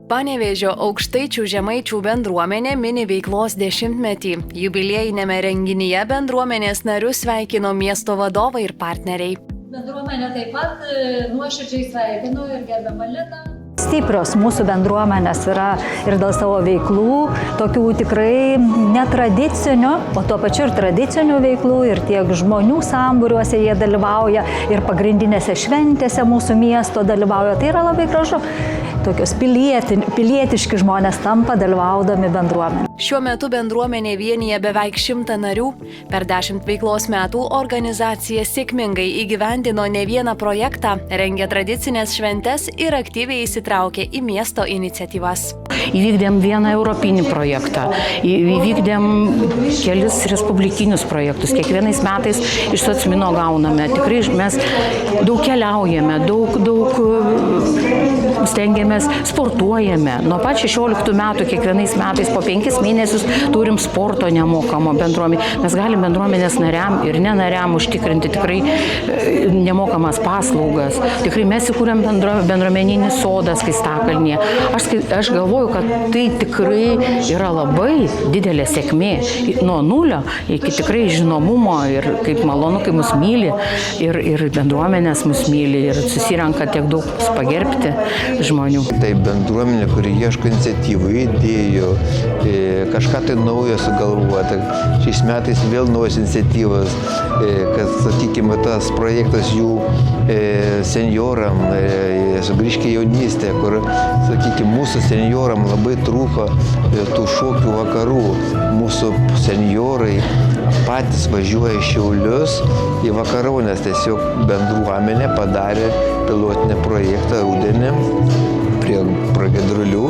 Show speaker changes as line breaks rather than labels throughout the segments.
Panevėžio Aukštaičių Žemaičių bendruomenė mini veiklos 10-metį. Jubiliejinėme renginyje bendruomenės narius sveikino miesto vadovai ir partneriai.
Bendruomenė taip pat nuoširdžiai sveikino ir gerbiamą Liną.
Stiprios mūsų bendruomenės yra ir dėl savo veiklų, tokių tikrai netradicinių, o tuo pačiu ir tradicinių veiklų, ir tiek žmonių sambūriuose jie dalyvauja, ir pagrindinėse šventėse mūsų miesto dalyvauja. Tai yra labai gražu. Tokios pilietiški žmonės tampa dalyvaudami bendruomenė.
Šiuo metu bendruomenė vienyje beveik 100 narių. Per 10 veiklos metų organizacija sėkmingai įgyvendino ne vieną projektą, rengė tradicinės šventes ir aktyviai įsitraukė į miesto iniciatyvas.
Įvykdėm vieną europinį projektą, įvykdėm kelis respublikinius projektus. Kiekvienais metais iš Socmino gauname. Tikrai mes daug keliaujame, daug stengiamės, sportuojame. Nuo pat 16 metų kiekvienais metais po 5 mėnesius turim sporto nemokamo bendruomenė. Mes galim bendruomenės nariam ir nenariam užtikrinti tikrai nemokamas paslaugas. Tikrai mes įkūrėm bendruomeninį sodą Skaistakalnyje. Aš galvoju, kad tai tikrai yra labai didelė sėkmė. Nuo nulio iki tikrai žinomumo ir kaip malonu, kai mus myli ir bendruomenės mus myli ir susirenka tiek daug pagerbti žmonių.
Tai bendruomenė, kuri ieško iniciatyvų, idėjų, kažką tai naujo sugalvoti. Šiais metais vėl naujos iniciatyvos, kad, sakykime, tas projektas jų senjoram, sugrįžkė jaunystė, kur, sakykime, mūsų senjoram labai trūko tų šokių vakarų. Mūsų senjorai patys važiuoja į Šiaulius į Vakarones, tiesiog bendruomenė padarė pilotinį projektą rudenį prie Pragiedrulių.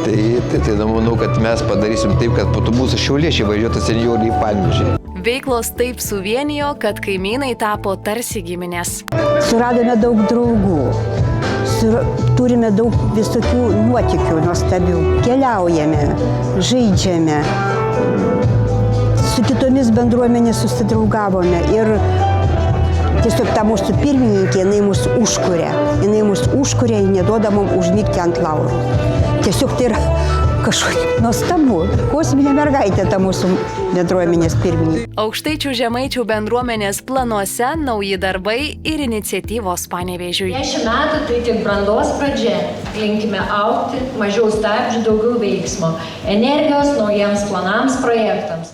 Tai manau, kad mes padarysim taip, kad po to mūsų šiauliečiai važiuotų senjorai į Panevėžį.
Veiklos taip suvienijo, kad kaimynai tapo tarsi giminės.
Suradome daug draugų, turime daug visokių nuotykių nuostabių. Keliaujame, žaidžiame, su kitomis bendruomenės susidraugavome ir tiesiog ta mūsų pirmininkė, jinai mus užkuria, neduoda mums užmigti ant laurų. Tiesiog tai yra kažkokia nuostabu, kosminė mergaitė ta mūsų bendruomenės pirmininkė.
Aukštaičių Žemaičių bendruomenės planuose nauji darbai ir iniciatyvos Panevėžiui.
10 metų tai tik brandos pradžia. Linkime augti, mažiau stabdžių, daugiau veiksmo, energijos naujiems planams, projektams.